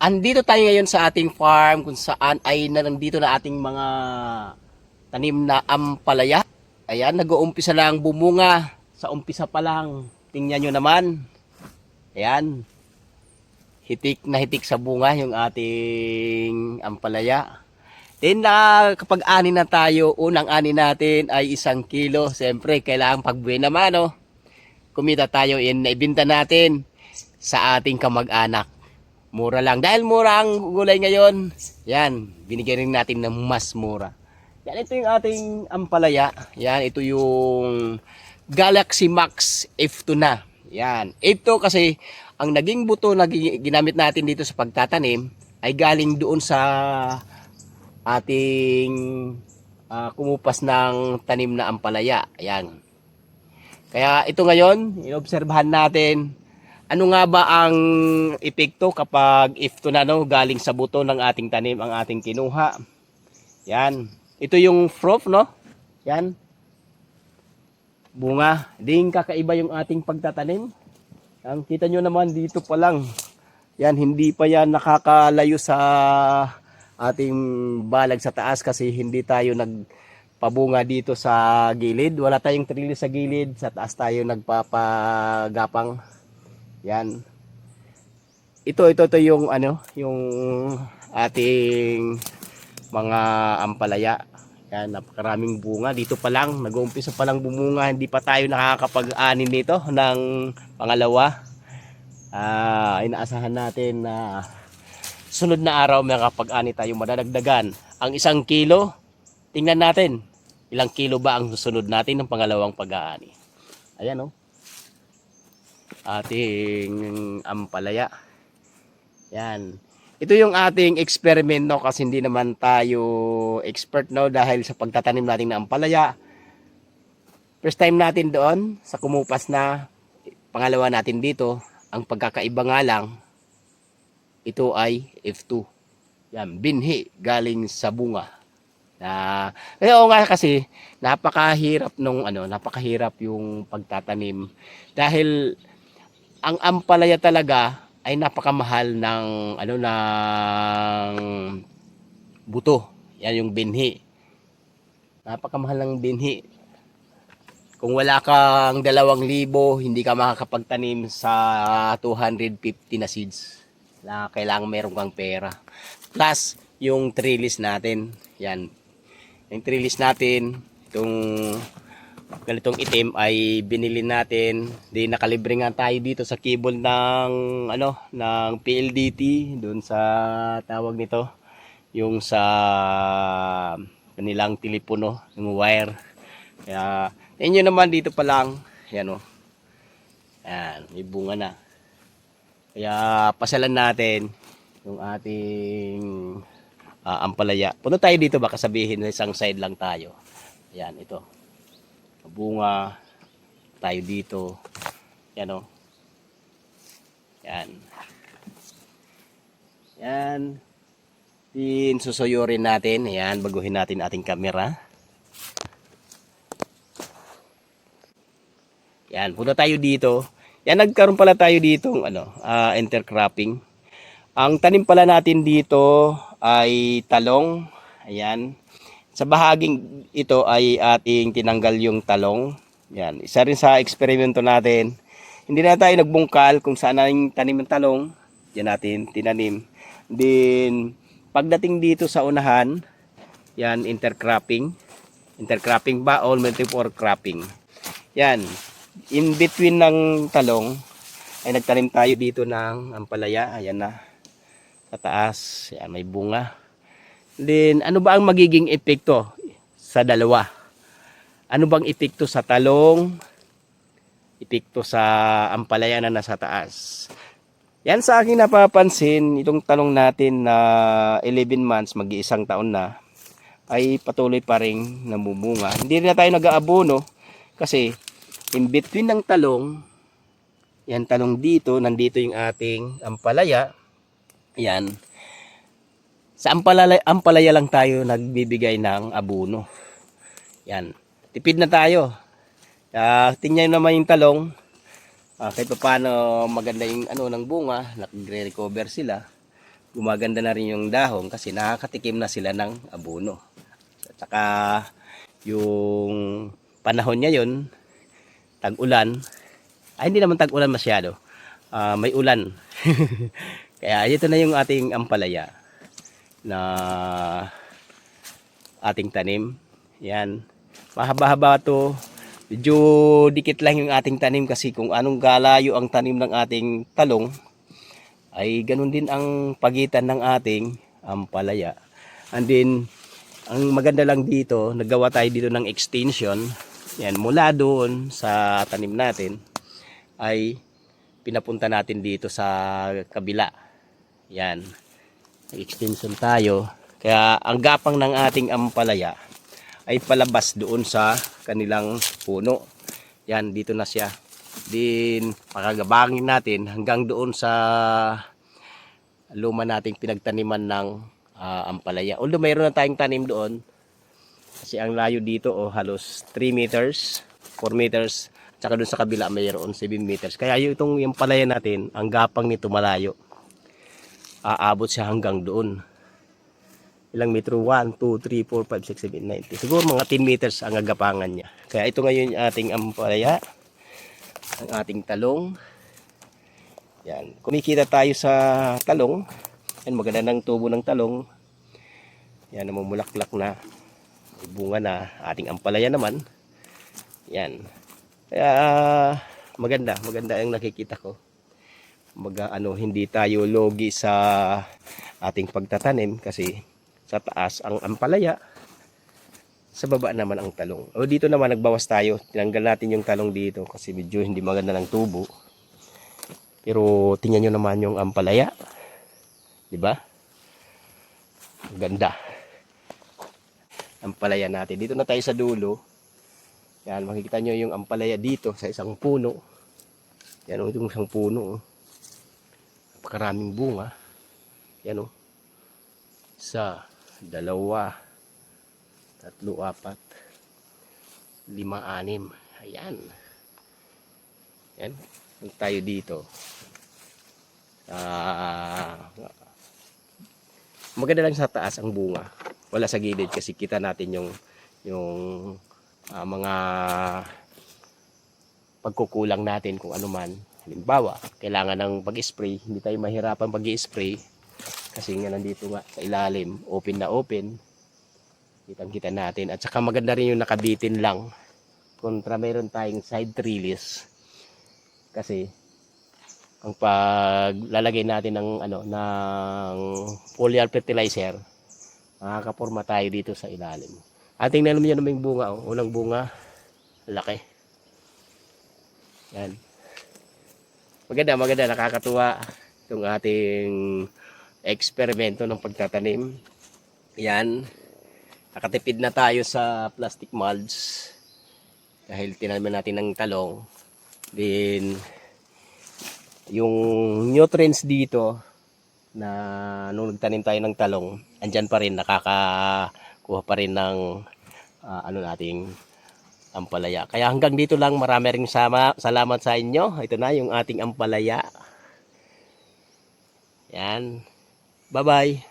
Andito tayo ngayon sa ating farm kung saan ay nandito na ating mga tanim na ampalaya. Ayan, nag-uumpisa lang bumunga. Sa umpisa pa lang, tingnan nyo naman. Ayan, hitik sa bunga yung ating ampalaya. Then kapag ani na tayo, unang ani natin ay 1 kilo. Siyempre, kailangan pagbuhay naman, no? Kumita tayo in naibinta natin sa ating kamag-anak. Mura lang. Dahil mura ang gulay ngayon, yan, binigyan rin natin ng mas mura. Yan, ito yung ating ampalaya. Yan, ito yung Galaxy Max F2 na. Yan. Ito kasi, ang naging buto na ginamit natin dito sa pagtatanim, ay galing doon sa ating kumupas ng tanim na ampalaya. Yan. Kaya ito ngayon, inobserbahan natin ano nga ba ang epekto kapag F2 na no, galing sa buto ng ating tanim ang ating kinuha. Yan. Ito yung proof, no? Yan. Bunga. Ding kakaiba yung ating pagtatanim. Ang kita nyo naman dito pa lang. Yan, hindi pa yan nakakalayo sa ating balag sa taas kasi hindi tayo nagpabunga dito sa gilid. Wala tayong trellis sa gilid. Sa taas tayo nagpapagapang. Yan. Ito yung yung ating mga ampalaya. Yan, napakaraming bunga dito pa lang, nag-uumpisa pa lang bumunga, hindi pa tayo nakakapag-ani nito ng pangalawa. Inaasahan natin na sunod na araw may kapag-ani tayo madadagdagan. Ang 1 kilo, tingnan natin ilang kilo ba ang susunod natin ng pangalawang pag-aani. Ayan, oh, ating ampalaya. Yan. Ito yung ating experiment, no, kasi hindi naman tayo expert, no, dahil sa pagtatanim natin ng ampalaya. First time natin doon sa kumupas na, pangalawa natin dito. Ang pagkakaiba nga lang, ito ay F2. Yan, binhi galing sa bunga. Kaya nga kasi napakahirap napakahirap yung pagtatanim dahil ang ampalaya talaga ay napakamahal ng ng buto. Yan yung binhi. Napakamahal ng binhi. Kung wala kang 2,000, hindi ka makakapagtanim sa 250 na seeds. Kailangan meron kang pera. Plus, yung trellis natin. Yan. Yung trellis natin, itong ganitong itim ay binili natin. Di nakalibre nga tayo dito sa cable ng ng PLDT doon sa tawag nito, yung sa kanilang telepono, yung wire. Kaya inyo naman dito pa lang, yan oh. Yan, may bunga na. Kaya pasalan natin yung ating ampalaya. Punta tayo dito, baka sabihin na isang side lang tayo. Yan, ito. Bunga tayo dito. Yan o. Yan. Yan. Din susuyurin natin. Yan, baguhin natin ating camera. Yan, punta tayo dito. Yan, nagkaroon pala tayo ditong intercropping. Ang tanim pala natin dito ay talong. Ayan. Sa bahaging ito ay ating tinanggal yung talong. Yan. Isa rin sa eksperimento natin. Hindi na tayo nagbungkal kung saan ang tanim ng talong. Yan natin tinanim. Then, pagdating dito sa unahan, yan, intercropping. Intercropping ba o multiple cropping? Yan. In between ng talong, ay nagtanim tayo dito ng ampalaya. Ayan na. Sa taas. Yan, may bunga. Then, ano ba ang magiging epekto sa dalawa? Ano bang epekto sa talong? Epekto sa ampalaya na nasa taas? Yan sa akin napapansin, itong talong natin na 11 months, mag-iisang taon na, ay patuloy pa rin namumunga. Hindi na tayo nag-aabono kasi in between ng talong, yan talong dito, nandito yung ating ampalaya. Yan. Sa ampalaya lang tayo nagbibigay ng abono. Yan. Tipid na tayo. Tingnan naman yung talong. Kahit pa paano maganda yung ng bunga, nagre-recover sila. gumaganda na rin yung dahon kasi nakakatikim na sila ng abono. At saka yung panahon ngayon, tag-ulan, ay hindi naman tag-ulan masyado. May ulan. Kaya ito na yung ating ampalaya na ating tanim. Yan. Mahaba-haba to. Medyo dikit lang yung ating tanim kasi kung anong galayo ang tanim ng ating talong, ay ganun din ang pagitan ng ating ampalaya. And then, ang maganda lang dito, naggawa tayo dito ng extension. Yan, mula doon sa tanim natin, ay pinapunta natin dito sa kabila. Yan, extension tayo. Kaya ang gapang ng ating ampalaya ay palabas doon sa kanilang puno. Yan, dito na siya. Din pakagabangin natin hanggang doon sa luma nating pinagtaniman ng ampalaya. Although mayroon na tayong tanim doon kasi ang layo dito halos 3 meters, 4 meters, tsaka doon sa kabila mayroon 7 meters. Kaya yung ampalaya natin, ang gapang nito malayo. Aabot siya hanggang doon. Ilang metro? 1, 2, 3, 4, 5, 6, 7, 8. Siguro mga 10 meters ang agapangan niya. Kaya ito ngayon yung ating ampalaya, ang ating talong. Yan, kumikita tayo sa talong. Yan, maganda ng tubo ng talong. Yan, namumulaklak na. May bunga na. Ating ampalaya naman. Yan. Kaya maganda ang nakikita ko. Hindi tayo logi sa ating pagtatanim kasi sa taas ang ampalaya, sa baba naman ang talong. O dito naman nagbawas tayo. Tinanggal natin yung talong dito kasi medyo hindi maganda ng tubo. Pero tingnan nyo naman yung ampalaya. 'Di ba? Ganda. Ampalaya natin. Dito na tayo sa dulo. Yan, makikita nyo yung ampalaya dito sa isang puno. Yan yung isang puno. Napakaraming bunga. Yan o. 1, 2, 3, 4, 5, 6. Ayan. Yan. Tayo dito. Maganda lang sa taas ang bunga. Wala sa gilid kasi kita natin yung mga pagkukulang natin kung ano man. Halimbawa, kailangan ng pag-spray. Hindi tayo mahirapan pag-spray kasi nga nandito nga sa ilalim, open na open. Kitang-kita natin. At saka maganda rin yung nakabitin lang. Kontra meron tayong side trellis. Kasi ang paglalagay natin ng foliar fertilizer, makakaporma tayo dito sa ilalim. Ating tingnan niyo naman yung bunga, unang bunga, laki. Yan. Maganda, nakakatuwa itong ating eksperimento ng pagtatanim. Yan. Nakatipid na tayo sa plastic molds dahil tinanim natin ng talong. Then yung nutrients dito na nung nagtanim tayo ng talong, andyan pa rin, nakakakuha pa rin ng nating ampalaya. Kaya hanggang dito lang, marami ring salamat sa inyo. Ito na yung ating ampalaya. Yan. Bye-bye.